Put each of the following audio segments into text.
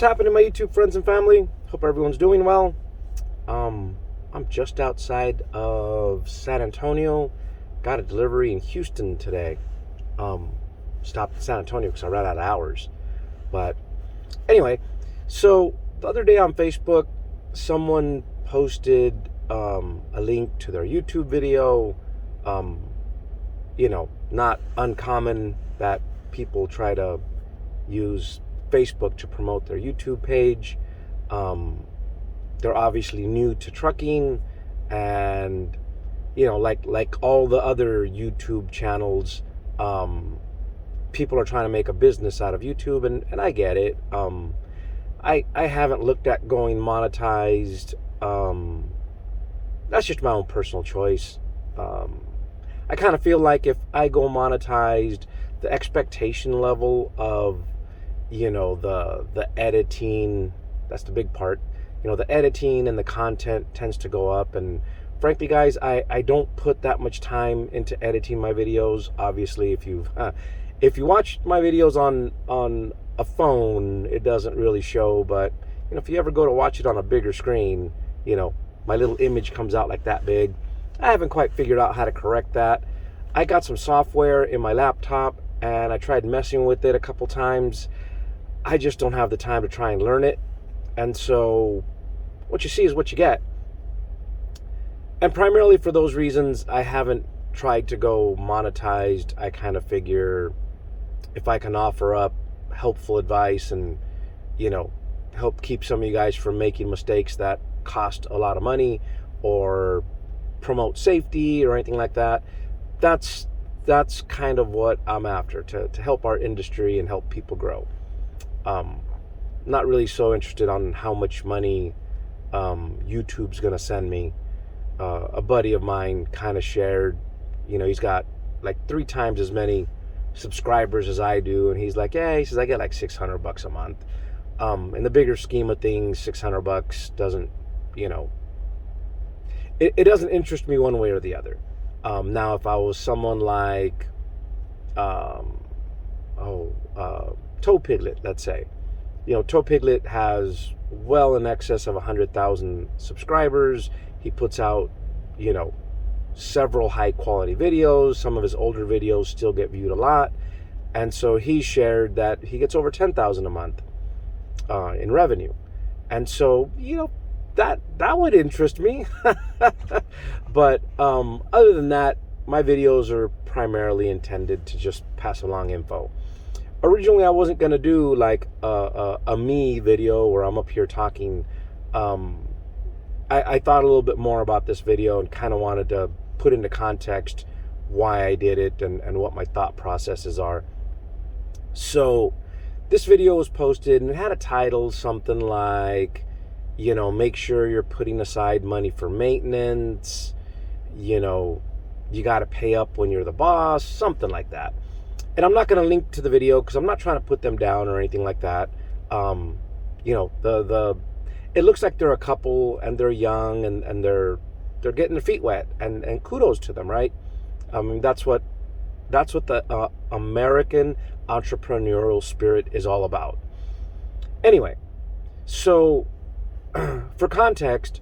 What's happening, my YouTube friends and family? Hope everyone's doing well. I'm just outside of San Antonio. Got a delivery in Houston today. Stopped in San Antonio because I ran out of hours. But anyway, so the other day on Facebook, someone posted a link to their YouTube video. Not uncommon that people try to use Facebook to promote their YouTube page. They're obviously new to trucking, and like all the other YouTube channels, people are trying to make a business out of YouTube, and I get it. I haven't looked at going monetized. That's just my own personal choice. I kind of feel like if I go monetized, the expectation level of the editing, that's the big part. The editing and the content tends to go up, and frankly, guys, I don't put that much time into editing my videos. Obviously, if you watch my videos on a phone, it doesn't really show, but if you ever go to watch it on a bigger screen, my little image comes out like that big. I haven't quite figured out how to correct that. I got some software in my laptop, and I tried messing with it a couple times. I just don't have the time to try and learn it. And so what you see is what you get. And primarily for those reasons, I haven't tried to go monetized. I kind of figure if I can offer up helpful advice and, help keep some of you guys from making mistakes that cost a lot of money, or promote safety or anything like that, that's kind of what I'm after, to help our industry and help people grow. Not really so interested on how much money YouTube's gonna send me. A buddy of mine kind of shared, he's got like 3 times as many subscribers as I do, and he's like, yeah, he says I get like $600 a month. In the bigger scheme of things, $600 doesn't, it doesn't interest me one way or the other. Now, if I was someone like, Toe Piglet, let's say, Toe Piglet has well in excess of 100,000 subscribers. He puts out, several high quality videos. Some of his older videos still get viewed a lot. And so he shared that he gets over 10,000 a month in revenue. And so, that would interest me. But other than that, my videos are primarily intended to just pass along info. Originally, I wasn't going to do like a me video where I'm up here talking. I thought a little bit more about this video and kind of wanted to put into context why I did it and what my thought processes are. So this video was posted and it had a title, something like, make sure you're putting aside money for maintenance. You got to pay up when you're the boss, something like that. And I'm not going to link to the video because I'm not trying to put them down or anything like that. It looks like they're a couple and they're young and they're getting their feet wet, and kudos to them, right? That's what the American entrepreneurial spirit is all about. Anyway, so for context,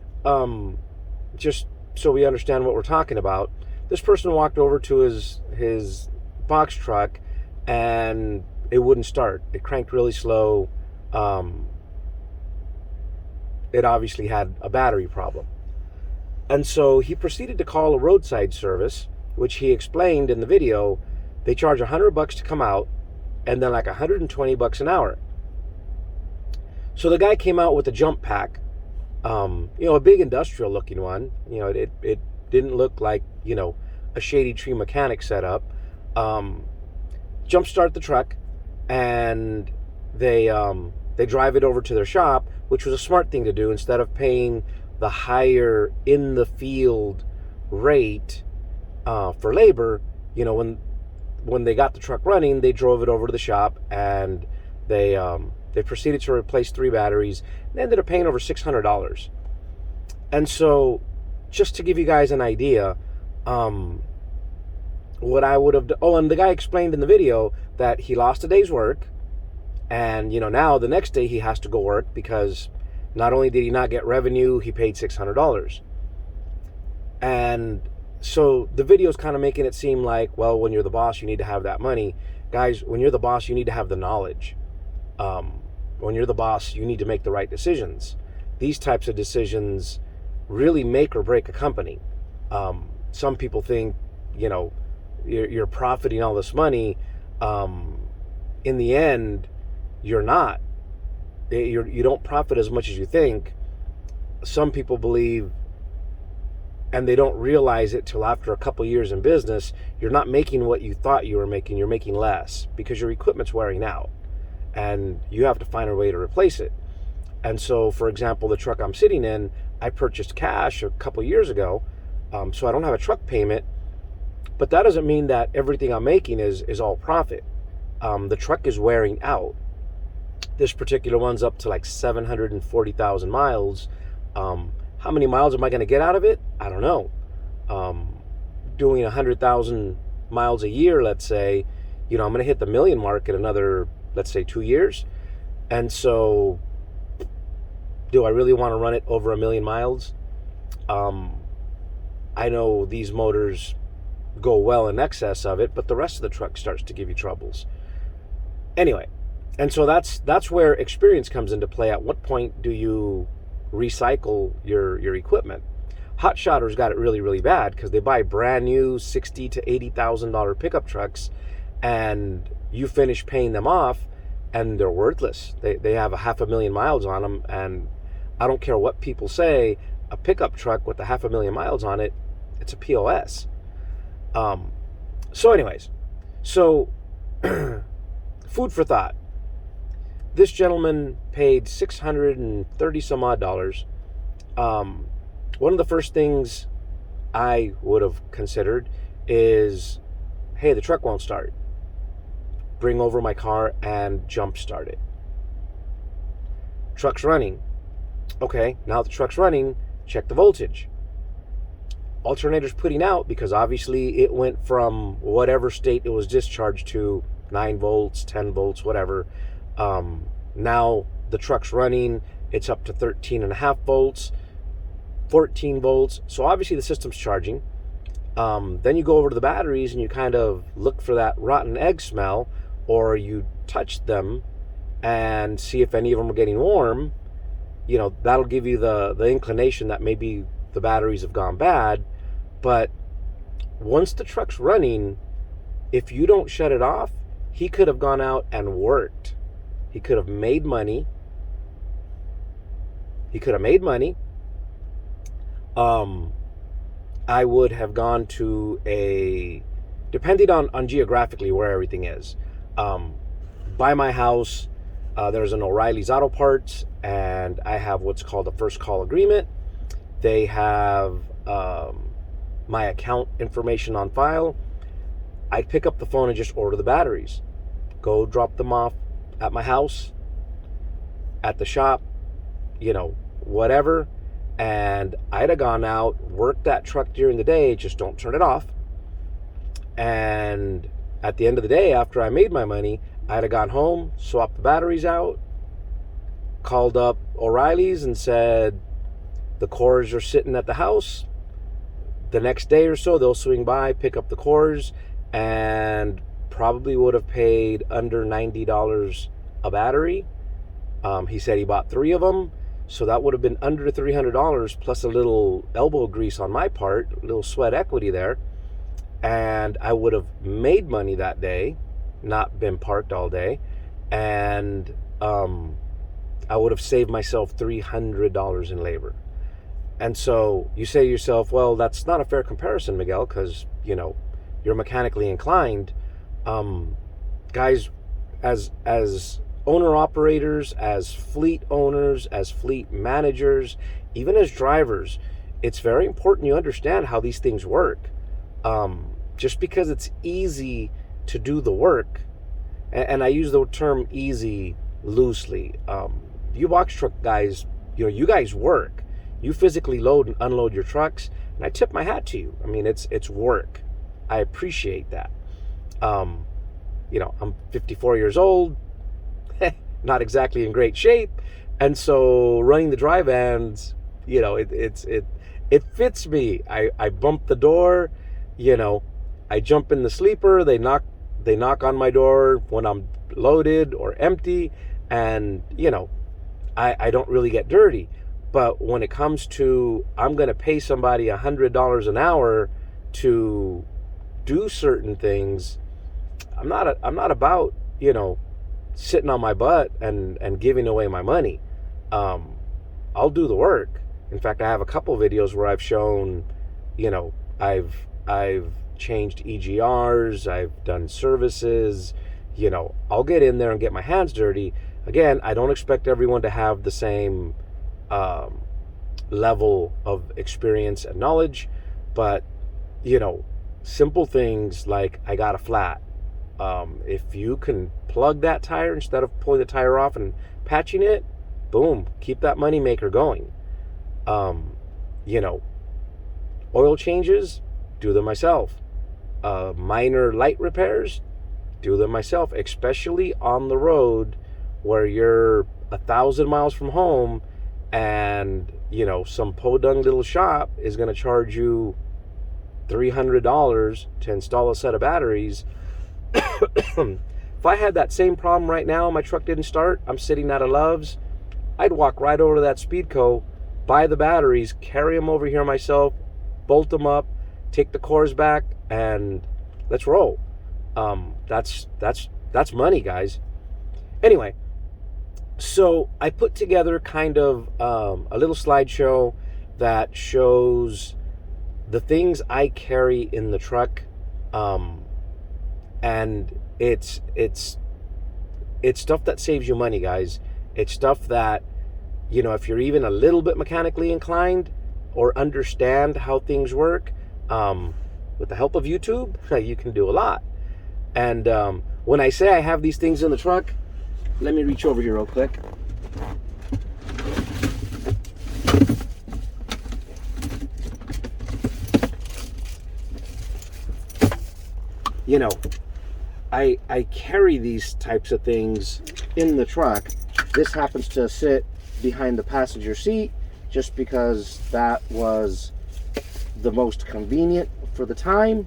just so we understand what we're talking about, this person walked over to his box truck and it wouldn't start. It cranked really slow. It obviously had a battery problem. And so he proceeded to call a roadside service, which he explained in the video. They charge $100 to come out and then like $120 an hour. So the guy came out with a jump pack, a big industrial looking one. It didn't look like, a shady tree mechanic setup. Jump start the truck, and they drive it over to their shop, which was a smart thing to do. Instead of paying the higher in the field rate for labor, when they got the truck running, they drove it over to the shop, and they proceeded to replace 3 batteries. They ended up paying over $600. And so, just to give you guys an idea, what I would have done. Oh, and the guy explained in the video that he lost a day's work, And, now the next day he has to go work because not only did he not get revenue, he paid $600. And so the video is kind of making it seem like, well, when you're the boss, you need to have that money. Guys, when you're the boss, you need to have the knowledge. When you're the boss, you need to make the right decisions. These types of decisions really make or break a company. Some people think, you're profiting all this money. In the end, you're not. You don't profit as much as you think. Some people believe, and they don't realize it till after a couple years in business, you're not making what you thought you were making. You're making less because your equipment's wearing out and you have to find a way to replace it. And so, for example, the truck I'm sitting in, I purchased cash a couple years ago, so I don't have a truck payment, but that doesn't mean that everything I'm making is all profit. The truck is wearing out. This particular one's up to like 740,000 miles. How many miles am I going to get out of it? I don't know. Doing 100,000 miles a year, let's say, I'm going to hit the million mark in another, let's say, 2 years. And so, do I really want to run it over 1 million miles? I know these motors go well in excess of it, but the rest of the truck starts to give you troubles. Anyway, and so that's where experience comes into play. At what point do you recycle your equipment? Hot Shotters got it really, really bad because they buy brand new $60,000 to $80,000 pickup trucks, and you finish paying them off, and they're worthless. They have 500,000 miles on them, and I don't care what people say. A pickup truck with 500,000 miles on it, it's a POS. So, anyways, food for thought. This gentleman paid $630 some odd. One of the first things I would have considered is, hey, the truck won't start. Bring over my car and jump start it. Truck's running. Okay, now the truck's running, check the voltage. Alternator's putting out because obviously it went from whatever state it was discharged to, 9 volts, 10 volts, whatever. Now the truck's running, it's up to 13.5 volts, 14 volts. So obviously the system's charging. Then you go over to the batteries and you kind of look for that rotten egg smell, or you touch them and see if any of them are getting warm. That'll give you the inclination that maybe the batteries have gone bad. But once the truck's running, if you don't shut it off, he could have gone out and worked. He could have made money. I would have gone to depending on geographically where everything is. By my house, there's an O'Reilly's Auto Parts, and I have what's called a first call agreement. They have my account information on file. I'd pick up the phone and just order the batteries. Go drop them off at my house, at the shop, whatever. And I'd have gone out, worked that truck during the day, just don't turn it off. And at the end of the day, after I made my money, I'd have gone home, swapped the batteries out, called up O'Reilly's and said, the cores are sitting at the house. The next day or so, they'll swing by, pick up the cores, and probably would have paid under $90 a battery. He said he bought 3 of them, so that would have been under $300 plus a little elbow grease on my part, a little sweat equity there. And I would have made money that day, not been parked all day, and I would have saved myself $300 in labor. And so you say to yourself, well, that's not a fair comparison, Miguel, because, you're mechanically inclined. Guys, as owner-operators, as fleet owners, as fleet managers, even as drivers, it's very important you understand how these things work. Just because it's easy to do the work, and I use the term easy loosely. You box truck guys, you guys work. You physically load and unload your trucks, and I tip my hat to you. I mean, it's work. I appreciate that. I'm 54 years old. not exactly in great shape. And so running the dry vans, it fits me. I bump the door, I jump in the sleeper, they knock on my door when I'm loaded or empty, and I don't really get dirty. But when it comes to, I'm going to pay somebody $100 an hour to do certain things, I'm not about, sitting on my butt and giving away my money. I'll do the work. In fact, I have a couple videos where I've shown, I've changed EGRs, I've done services, I'll get in there and get my hands dirty. Again, I don't expect everyone to have the same level of experience and knowledge, but simple things like, I got a flat. If you can plug that tire instead of pulling the tire off and patching it, boom, keep that money maker going. Oil changes, do them myself. Minor light repairs, do them myself, especially on the road where you're 1,000 miles from home, and some podunk little shop is going to charge you $300 to install a set of batteries. If I had that same problem right now, my truck didn't start, I'm sitting at a Love's, I'd walk right over to that Speedco, buy the batteries, carry them over here myself, bolt them up, take the cores back, and let's roll. That's money, guys. Anyway, so I put together kind of a little slideshow that shows the things I carry in the truck, and it's stuff that saves you money, guys. It's stuff that, if you're even a little bit mechanically inclined or understand how things work, with the help of YouTube, you can do a lot. And when I say I have these things in the truck, let me reach over here real quick. I carry these types of things in the truck. This happens to sit behind the passenger seat just because that was the most convenient for the time.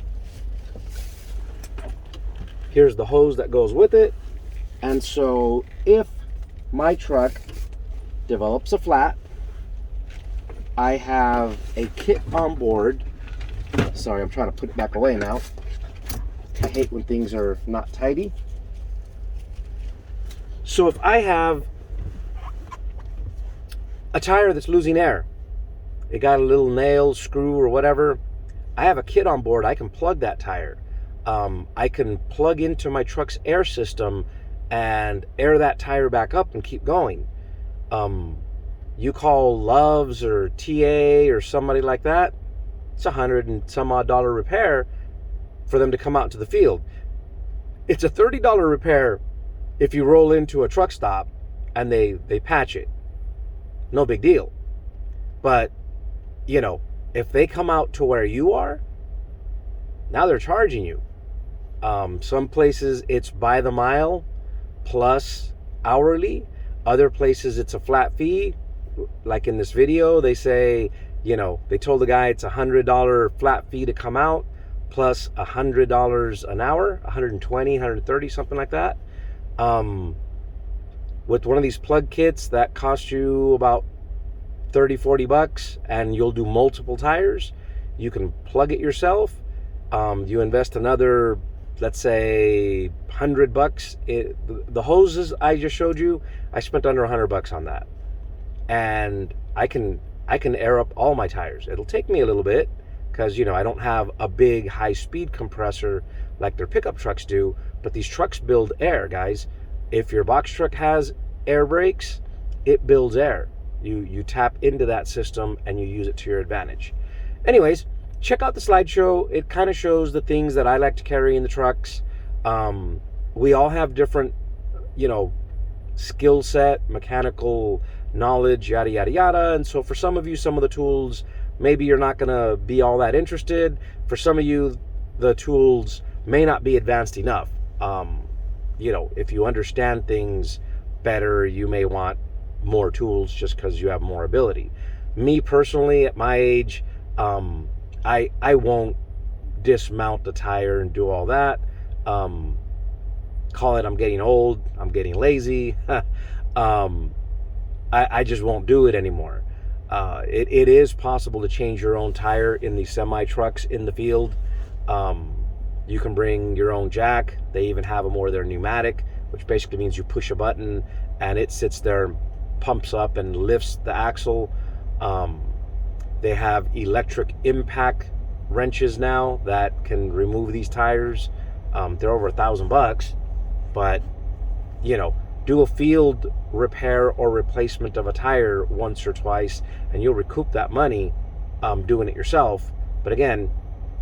Here's the hose that goes with it. And so if my truck develops a flat, I have a kit on board. Sorry, I'm trying to put it back away now. I hate when things are not tidy. So if I have a tire that's losing air, it got a little nail, screw, or whatever, I have a kit on board. I can plug that tire. I can plug into my truck's air system and air that tire back up and keep going. You call Love's or TA or somebody like that, it's $100 and some odd repair for them to come out to the field. It's a $30 repair if you roll into a truck stop and they patch it. No big deal. But, if they come out to where you are, now they're charging you. Some places it's by the mile plus hourly. Other places it's a flat fee. Like in this video, they say, they told the guy it's $100 flat fee to come out, plus $100 an hour, 120, 130, something like that. With one of these plug kits that cost you about 30, 40 bucks, and you'll do multiple tires, you can plug it yourself. You invest another, let's say, 100 bucks. The hoses I just showed you, I spent under 100 bucks on that. And I can air up all my tires. It'll take me a little bit, because I don't have a big high-speed compressor like their pickup trucks do, but these trucks build air, guys. If your box truck has air brakes, it builds air. You tap into that system and you use it to your advantage. Anyways, check out the slideshow. It kind of shows the things that I like to carry in the trucks. We all have different, skill set, mechanical knowledge, yada, yada, yada. And so for some of you, some of the tools, maybe you're not going to be all that interested. For some of you, the tools may not be advanced enough. If you understand things better, you may want more tools just because you have more ability. Me personally, at my age, I won't dismount the tire and do all that. Call it I'm getting old, I'm getting lazy. I just won't do it anymore. It is possible to change your own tire in the semi trucks in the field. You can bring your own jack. They even have them where they're pneumatic, which basically means you push a button and it sits there and pumps up and lifts the axle. They have electric impact wrenches now that can remove these tires. They're over $1,000, but do a field repair or replacement of a tire once or twice and you'll recoup that money doing it yourself. But again,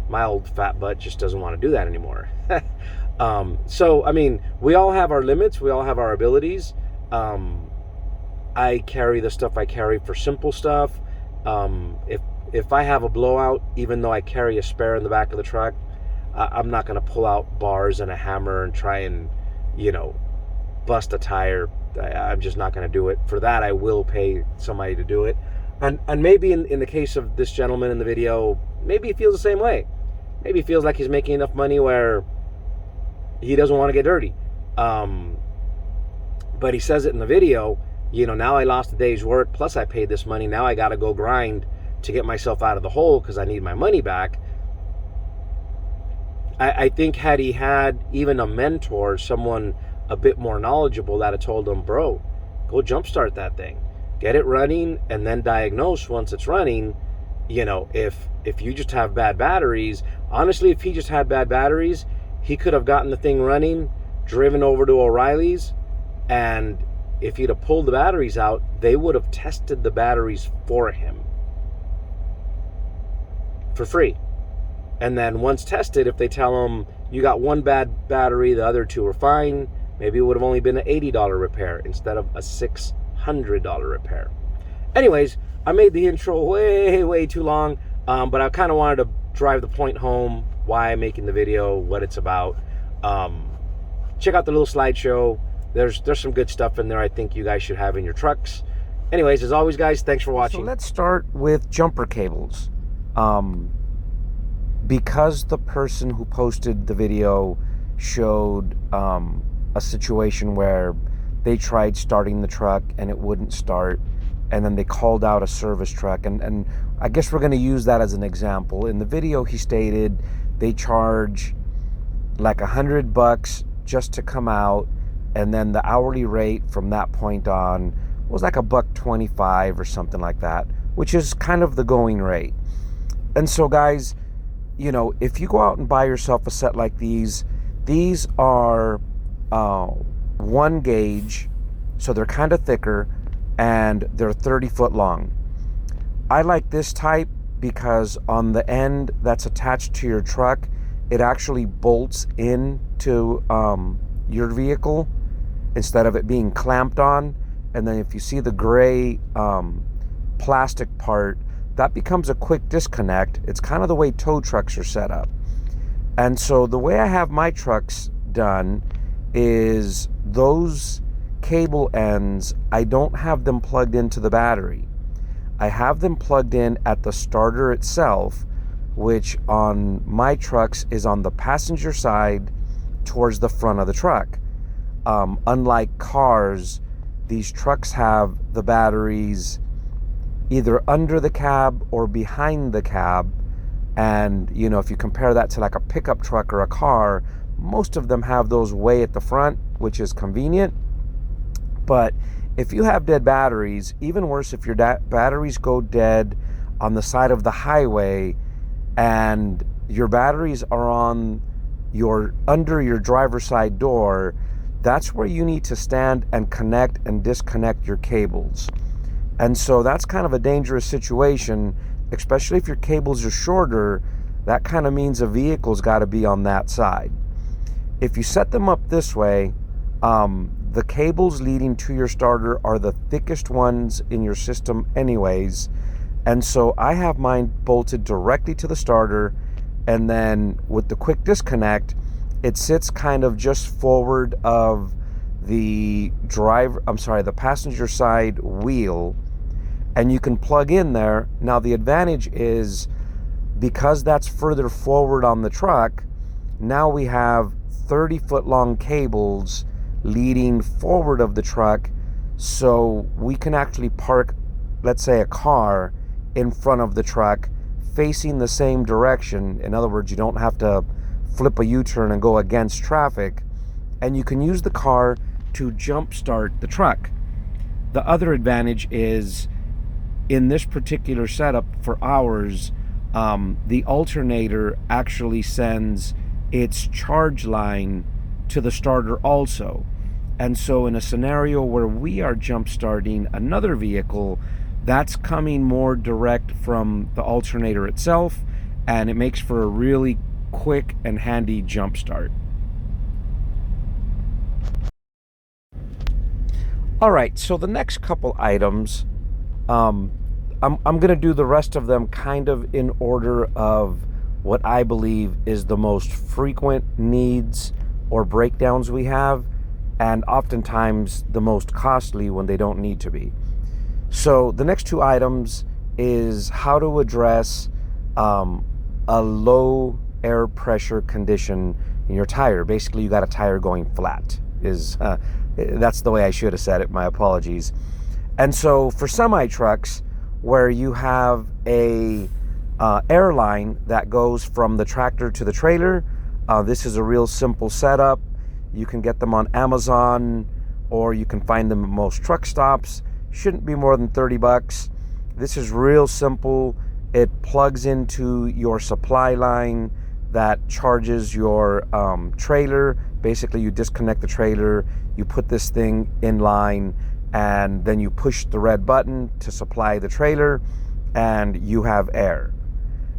my old fat butt just doesn't want to do that anymore. So I mean, we all have our limits, we all have our abilities. I carry the stuff I carry for simple stuff. If I have a blowout, even though I carry a spare in the back of the truck, I'm not going to pull out bars and a hammer and try and bust a tire. I'm just not going to do it. For that, I will pay somebody to do it. And maybe in the case of this gentleman in the video, maybe he feels the same way. Maybe he feels like he's making enough money where he doesn't want to get dirty. But he says it in the video, now I lost a day's work, plus I paid this money. Now I got to go grind to get myself out of the hole because I need my money back. I think had he had even a mentor, someone a bit more knowledgeable, that had told him, bro, go jumpstart that thing, get it running, and then diagnose once it's running. If you just have bad batteries, honestly, if he just had bad batteries, he could have gotten the thing running, driven over to O'Reilly's, and if he'd have pulled the batteries out, they would have tested the batteries for him for free. And then once tested, if they tell him you got one bad battery, the other two are fine, maybe it would have only been an $80 repair instead of a $600 repair. Anyways, I made the intro way too long, but I kind of wanted to drive the point home, why I'm making the video, what it's about. Check out the little slideshow. There's some good stuff in there I think you guys should have in your trucks. Anyways, as always, guys, thanks for watching. So let's start with jumper cables. Because the person who posted the video showed a situation where they tried starting the truck and it wouldn't start, and then they called out a service truck, and I guess we're going to use that as an example. In the video, he stated they charge like $100 just to come out, and then the hourly rate from that point on was like $1.25 or something like that, which is kind of the going rate. And so, guys, if you go out and buy yourself a set like these are 1 gauge, so they're kind of thicker, and they're 30 foot long. I like this type because on the end that's attached to your truck, it actually bolts into your vehicle instead of it being clamped on. And then if you see the gray plastic part, that becomes a quick disconnect. It's kind of the way tow trucks are set up. And so the way I have my trucks done is those cable ends, I don't have them plugged into the battery. I have them plugged in at the starter itself, which on my trucks is on the passenger side towards the front of the truck. Unlike cars, these trucks have the batteries either under the cab or behind the cab. And if you compare that to like a pickup truck or a car, most of them have those way at the front, which is convenient. But if you have dead batteries, even worse, if your batteries go dead on the side of the highway and your batteries are on under your driver's side door, that's where you need to stand and connect and disconnect your cables. And so that's kind of a dangerous situation, especially if your cables are shorter. That kind of means a vehicle's got to be on that side. If you set them up this way, the cables leading to your starter are the thickest ones in your system anyways. And so I have mine bolted directly to the starter, and then with the quick disconnect, it sits kind of just forward of the the passenger side wheel, and you can plug in there. Now the advantage is, because that's further forward on the truck, now we have 30-foot long cables leading forward of the truck, so we can actually park, let's say, a car in front of the truck facing the same direction. In other words, you don't have to flip a U-turn and go against traffic, and you can use the car to jump start the truck. The other advantage is, in this particular setup for ours, the alternator actually sends its charge line to the starter also. And so in a scenario where we are jump starting another vehicle, that's coming more direct from the alternator itself, and it makes for a really quick and handy jump start. All right, so the next couple items, I'm going to do the rest of them kind of in order of what I believe is the most frequent needs or breakdowns we have, and oftentimes the most costly when they don't need to be. So the next two items is how to address a low air pressure condition in your tire. Basically, you got a tire going flat. That's the way I should have said it. My apologies. And so for semi trucks, where you have a airline that goes from the tractor to the trailer, this is a real simple setup. You can get them on Amazon, or you can find them at most truck stops. Shouldn't be more than $30. This is real simple. It plugs into your supply line that charges your trailer. Basically, you disconnect the trailer, you put this thing in line, and then you push the red button to supply the trailer, and you have air.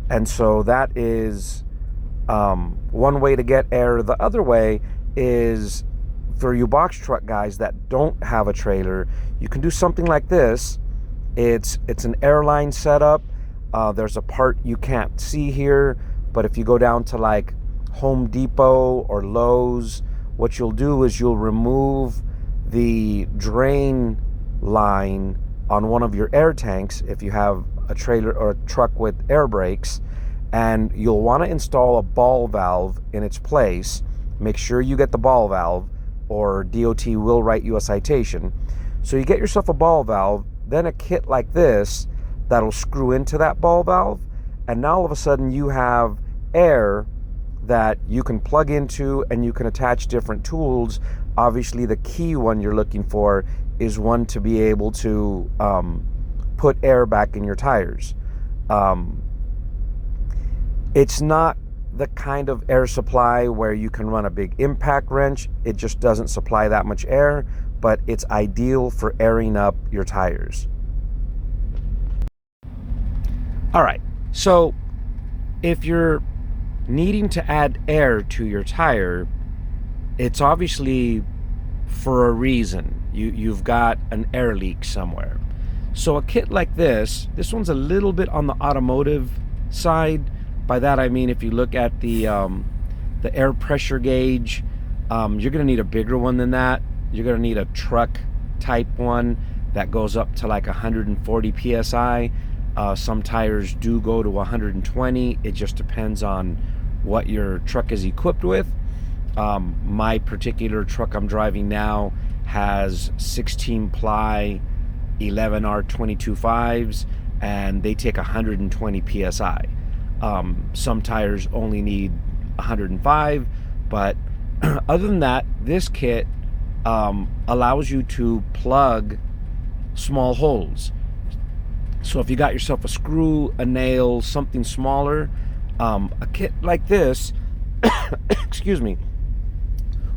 And so that is one way to get air. The other way is, for you box truck guys that don't have a trailer, you can do something like this. It's an airline setup. There's a part you can't see here, but if you go down to like Home Depot or Lowe's, what you'll do is you'll remove the drain line on one of your air tanks if you have a trailer or a truck with air brakes, and you'll want to install a ball valve in its place. Make sure you get the ball valve, or DOT will write you a citation. So you get yourself a ball valve, then a kit like this that'll screw into that ball valve, and now all of a sudden you have air that you can plug into, and you can attach different tools. Obviously, the key one you're looking for is one to be able to put air back in your tires. It's not the kind of air supply where you can run a big impact wrench. It just doesn't supply that much air, but it's ideal for airing up your tires. All right, so if you're needing to add air to your tire, it's obviously for a reason. You've got an air leak somewhere. So a kit like this one's a little bit on the automotive side. By that I mean, if you look at the air pressure gauge, you're gonna need a bigger one than that. You're gonna need a truck type one that goes up to like 140 psi. Some tires do go to 120. It just depends on what your truck is equipped with. My particular truck I'm driving now has 16 ply 11R22.5s, and they take 120 psi. Some tires only need 105, but other than that, this kit allows you to plug small holes. So if you got yourself a screw, a nail, something smaller, a kit like this excuse me,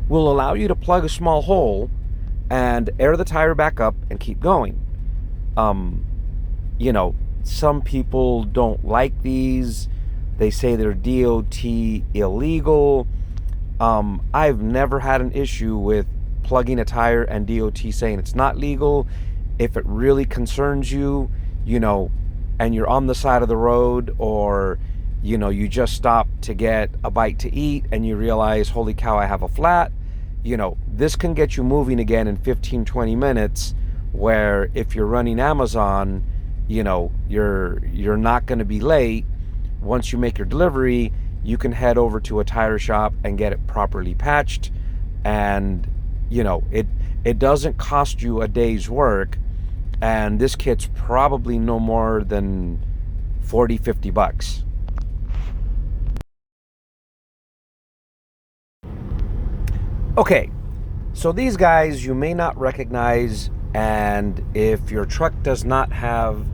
will allow you to plug a small hole and air the tire back up and keep going. You know, some people don't like these. They say they're DOT illegal. I've never had an issue with plugging a tire and DOT saying it's not legal. If it really concerns you, you know, and you're on the side of the road, or, you know, you just stop to get a bite to eat and you realize, holy cow, I have a flat, this can get you moving again in 15-20 minutes, where if you're running Amazon, you're not going to be late. Once you make your delivery, you can head over to a tire shop and get it properly patched, and it doesn't cost you a day's work, and this kit's probably no more than $40-50. Okay, so these guys you may not recognize, and if your truck does not have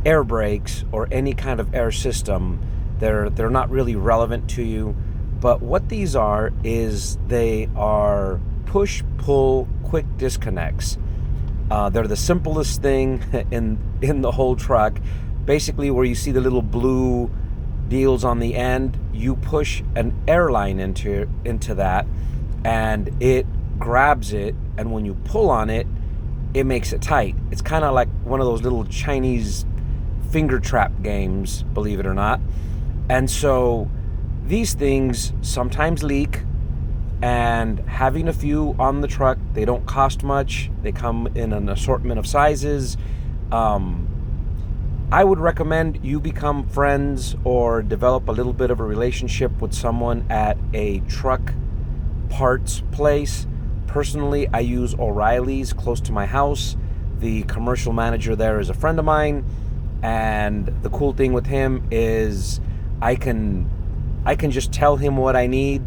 air brakes or any kind of air system, they're not really relevant to you. But what these are is they are push-pull quick disconnects. They're the simplest thing in the whole truck. Basically, where you see the little blue deals on the end, you push an airline into that, and it grabs it, and when you pull on it, it makes it tight. It's kind of like one of those little Chinese finger trap games, believe it or not. And so these things sometimes leak, and having a few on the truck, they don't cost much. They come in an assortment of sizes. I would recommend you become friends or develop a little bit of a relationship with someone at a truck parts place. Personally, I use O'Reilly's close to my house. The commercial manager there is a friend of mine, and the cool thing with him is I can just tell him what I need,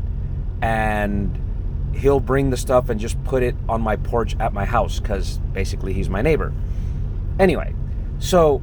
and he'll bring the stuff and just put it on my porch at my house, because basically he's my neighbor. Anyway, so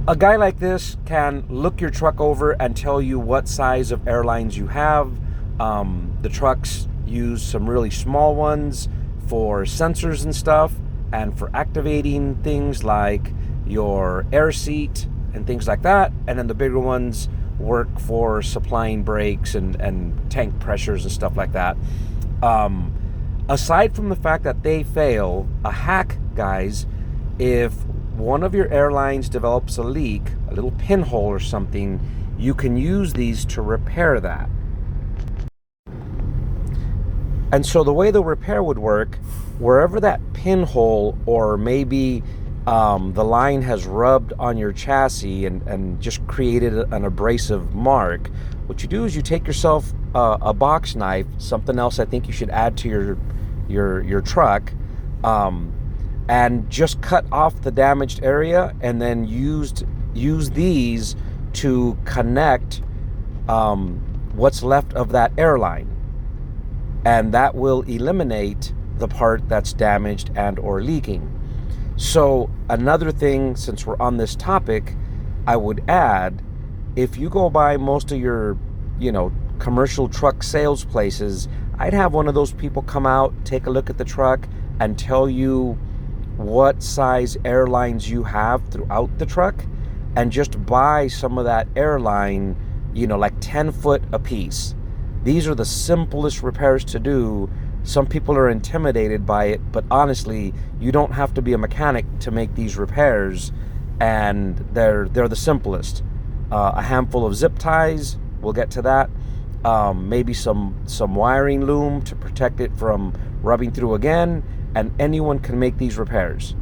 a guy like this can look your truck over and tell you what size of airlines you have. The trucks use some really small ones for sensors and stuff, and for activating things like your air seat and things like that. And then the bigger ones work for supplying brakes and tank pressures and stuff like that. Aside from the fact that they fail, a hack, guys, if one of your airlines develops a leak, a little pinhole or something, you can use these to repair that. And so the way the repair would work, wherever that pinhole or maybe the line has rubbed on your chassis and just created an abrasive mark, what you do is you take yourself a box knife, something else I think you should add to your truck, and just cut off the damaged area, and then use these to connect what's left of that airline, and that will eliminate the part that's damaged and or leaking. So another thing, since we're on this topic, I would add, if you go by most of your commercial truck sales places, I'd have one of those people come out, take a look at the truck, and tell you what size airlines you have throughout the truck, and just buy some of that airline, like 10 foot a piece. These are the simplest repairs to do. Some people are intimidated by it, but honestly, you don't have to be a mechanic to make these repairs, and they're the simplest. A handful of zip ties, we'll get to that. Maybe some wiring loom to protect it from rubbing through again, and anyone can make these repairs.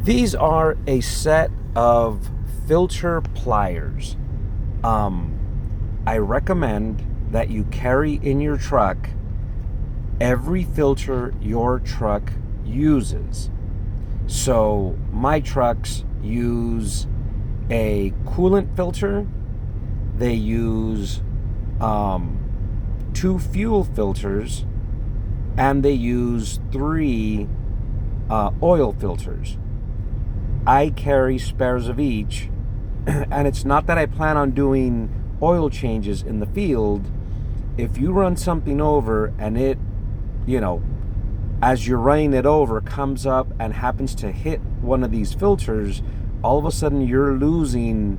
These are a set of filter pliers. I recommend that you carry in your truck every filter your truck uses. So my trucks use a coolant filter, they use 2 fuel filters, and they use 3 oil filters. I carry spares of each, and it's not that I plan on doing oil changes in the field. If you run something over and it, as you're running it over, comes up and happens to hit one of these filters, all of a sudden you're losing,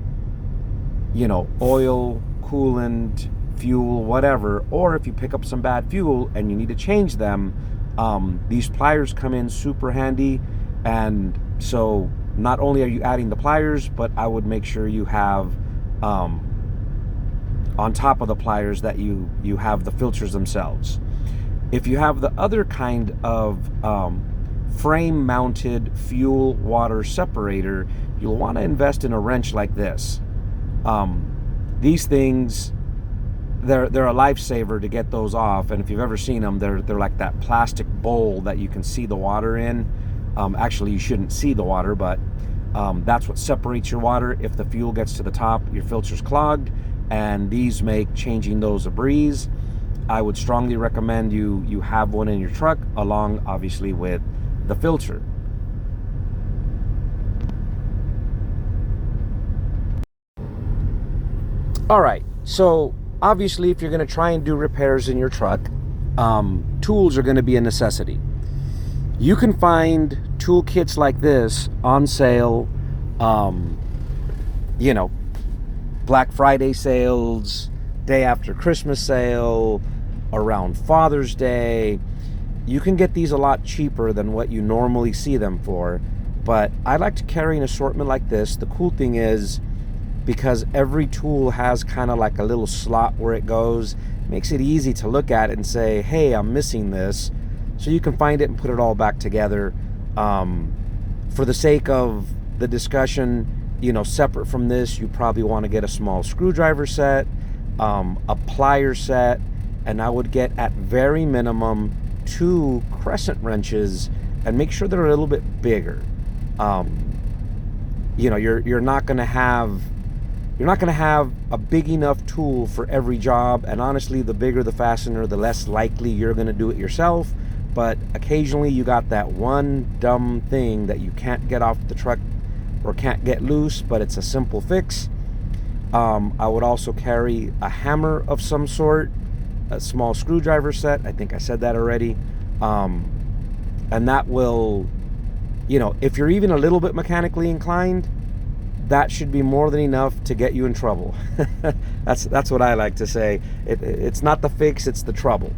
oil, coolant, fuel, whatever. Or if you pick up some bad fuel and you need to change them, these pliers come in super handy. And so not only are you adding the pliers, but I would make sure you have on top of the pliers that you have the filters themselves. If you have the other kind of frame mounted fuel water separator, you'll want to invest in a wrench like this. These things, they're a lifesaver to get those off, and if you've ever seen them, they're like that plastic bowl that you can see the water in. Actually, you shouldn't see the water, but that's what separates your water. If the fuel gets to the top, your filter's clogged, and these make changing those a breeze. I would strongly recommend you have one in your truck, along obviously with the filter. All right, so obviously if you're going to try and do repairs in your truck, tools are going to be a necessity. You can find tool kits like this on sale, you know, Black Friday sales, day after Christmas sale, around Father's Day. You can get these a lot cheaper than what you normally see them for, but I like to carry an assortment like this. The cool thing is, because every tool has kind of like a little slot where it goes, it makes it easy to look at it and say, hey, I'm missing this. So you can find it and put it all back together. For the sake of the discussion, you know, separate from this, you probably want to get a small screwdriver set, a plier set, and I would get at very minimum 2 crescent wrenches, and make sure they're a little bit bigger. You know, you're not going to have a big enough tool for every job, and honestly, the bigger the fastener, the less likely you're going to do it yourself. But occasionally you got that one dumb thing that you can't get off the truck or can't get loose, but it's a simple fix. I would also carry a hammer of some sort, a small screwdriver set. I think I said that already. And that will, you know, if you're even a little bit mechanically inclined, that should be more than enough to get you in trouble. That's what I like to say. It's not the fix, it's the trouble.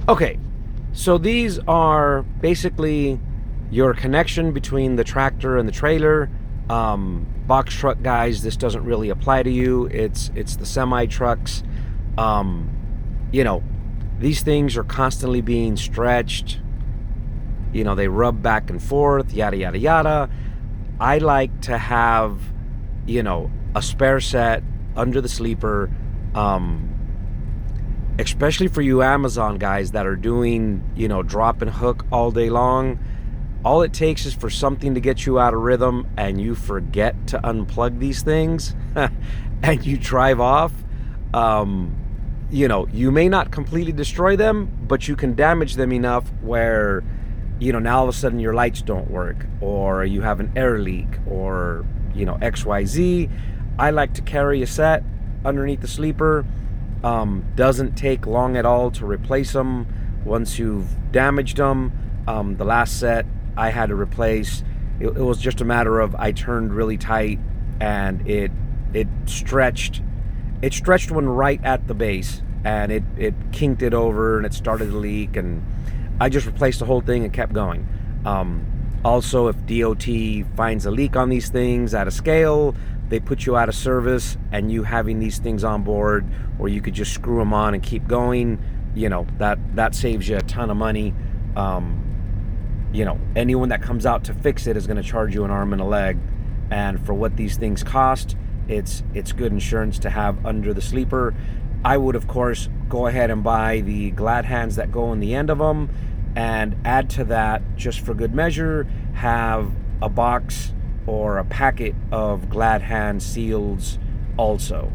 Okay, so these are basically your connection between the tractor and the trailer. Box truck guys, this doesn't really apply to you. It's the semi trucks. You know, these things are constantly being stretched. You know, they rub back and forth, yada yada yada. I like to have, you know, a spare set under the sleeper. Especially for you Amazon guys that are doing, you know, drop and hook all day long. All it takes is for something to get you out of rhythm and you forget to unplug these things and you drive off. You know, you may not completely destroy them, but you can damage them enough where, you know, now all of a sudden your lights don't work, or you have an air leak, or, you know, XYZ. I like to carry a set underneath the sleeper. Doesn't take long at all to replace them once you've damaged them. The last set I had to replace, it was just a matter of I turned really tight and it stretched one right at the base, and it kinked it over and it started to leak, and I just replaced the whole thing and kept going. Also, if DOT finds a leak on these things at a scale, they put you out of service, and you having these things on board, or you could just screw them on and keep going, you know, that saves you a ton of money. You know, anyone that comes out to fix it is going to charge you an arm and a leg, and for what these things cost, it's good insurance to have under the sleeper. I would, of course, go ahead and buy the glad hands that go in the end of them, and add to that, just for good measure, have a box or a packet of glad hand seals also.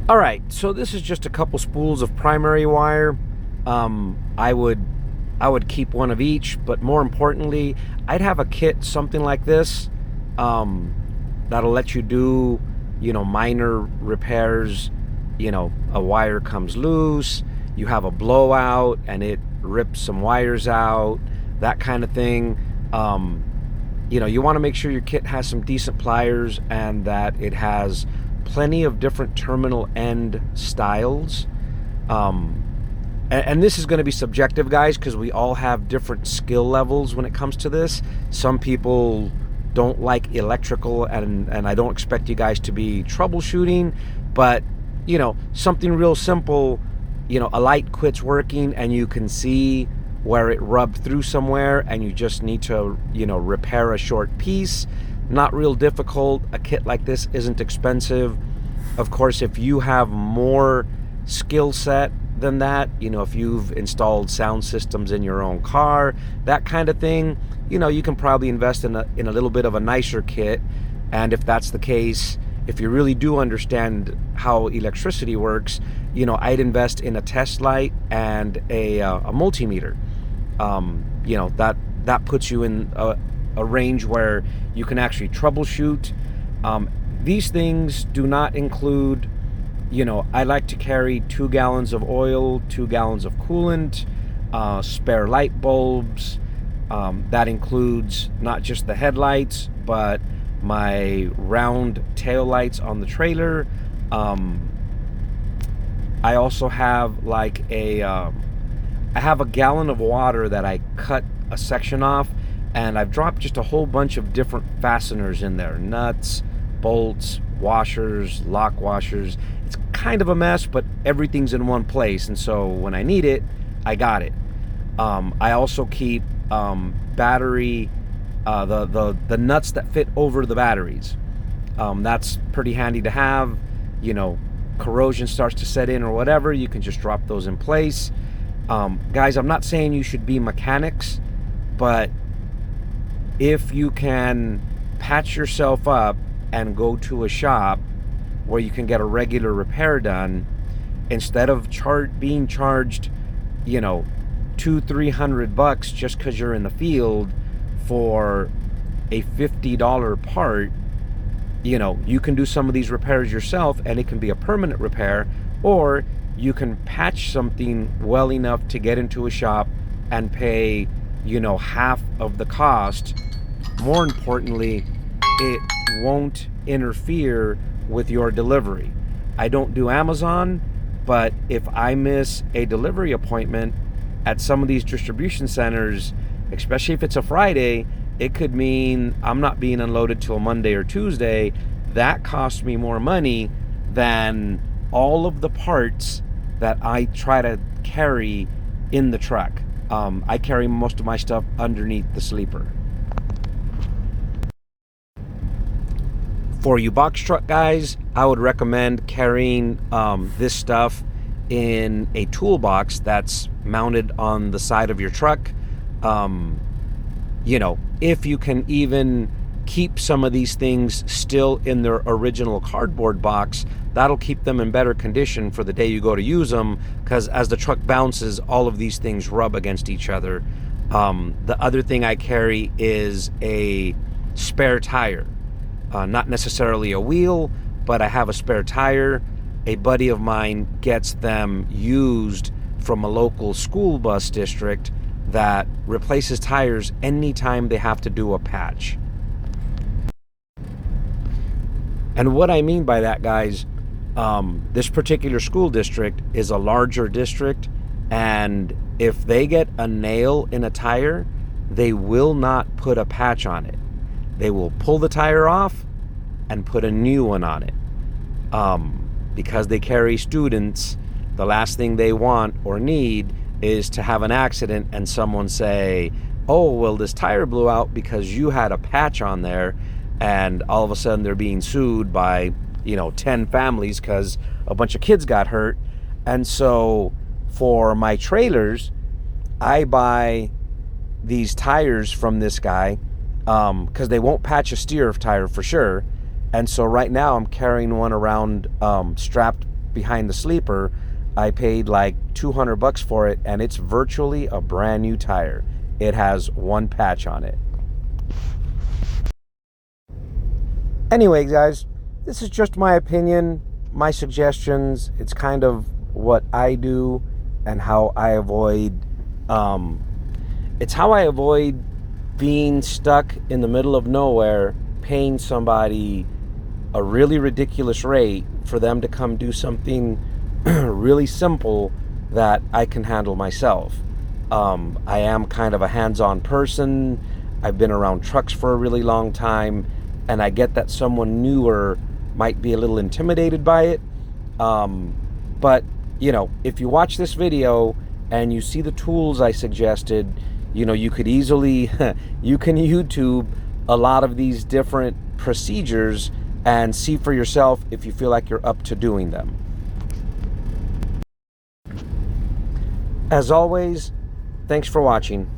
All right, so this is just a couple spools of primary wire. I would keep one of each, but more importantly, I'd have a kit, something like this, that'll let you do, you know, minor repairs. You know, a wire comes loose, you have a blowout and it rips some wires out, that kind of thing. You know, you want to make sure your kit has some decent pliers and that it has plenty of different terminal end styles. and this is going to be subjective, guys, because we all have different skill levels when it comes to this. Some people don't like electrical, and I don't expect you guys to be troubleshooting, but something real simple. A light quits working and you can see where it rubbed through somewhere, and you just need to repair a short piece. Not real difficult. A kit like this isn't expensive. Of course, if you have more skill set than that, if you've installed sound systems in your own car, that kind of thing, you can probably invest in a little bit of a nicer kit. And if that's the case, if you really do understand how electricity works, I'd invest in a test light and a multimeter. That puts you in a range where you can actually troubleshoot. These things do not include, I like to carry 2 gallons of oil, 2 gallons of coolant, spare light bulbs. That includes not just the headlights, but my round tail lights on the trailer. I also have I have a gallon of water that I cut a section off, and I've dropped just a whole bunch of different fasteners in there. Nuts, bolts, washers, lock washers. It's kind of a mess, but everything's in one place, and so when I need it, I got it. I also keep battery, the nuts that fit over the batteries. That's pretty handy to have. Corrosion starts to set in or whatever, you can just drop those in place. Guys, I'm not saying you should be mechanics, but if you can patch yourself up and go to a shop where you can get a regular repair done, instead of being charged, $200-300 just because you're in the field for a $50 part, you can do some of these repairs yourself, and it can be a permanent repair, or you can patch something well enough to get into a shop and pay, half of the cost. More importantly, it won't interfere with your delivery. I don't do Amazon, but if I miss a delivery appointment at some of these distribution centers, especially if it's a Friday, it could mean I'm not being unloaded till Monday or Tuesday. That costs me more money than all of the parts that I try to carry in the truck. I carry most of my stuff underneath the sleeper. For you box truck guys, I would recommend carrying this stuff in a toolbox that's mounted on the side of your truck. If you can even keep some of these things still in their original cardboard box, that'll keep them in better condition for the day you go to use them, because as the truck bounces, all of these things rub against each other. The other thing I carry is a spare tire. Not necessarily a wheel, but I have a spare tire. A buddy of mine gets them used from a local school bus district that replaces tires anytime they have to do a patch. And what I mean by that, guys, this particular school district is a larger district, and if they get a nail in a tire, they will not put a patch on it. They will pull the tire off and put a new one on it. Because they carry students, the last thing they want or need is to have an accident and someone say, oh, well, this tire blew out because you had a patch on there, and all of a sudden they're being sued by 10 families because a bunch of kids got hurt. And so for my trailers, I buy these tires from this guy because they won't patch a steer tire for sure. And so right now I'm carrying one around strapped behind the sleeper. I paid like $200 for it, and it's virtually a brand new tire. It has one patch on it. Anyway, guys, this is just my opinion, my suggestions. It's kind of what I do and how I avoid, it's how I avoid being stuck in the middle of nowhere, paying somebody a really ridiculous rate for them to come do something really simple that I can handle myself. I am kind of a hands-on person. I've been around trucks for a really long time, and I get that someone newer might be a little intimidated by it. But, you know, if you watch this video and you see the tools I suggested, you know, you could easily, you can YouTube a lot of these different procedures and see for yourself if you feel like you're up to doing them. As always, thanks for watching.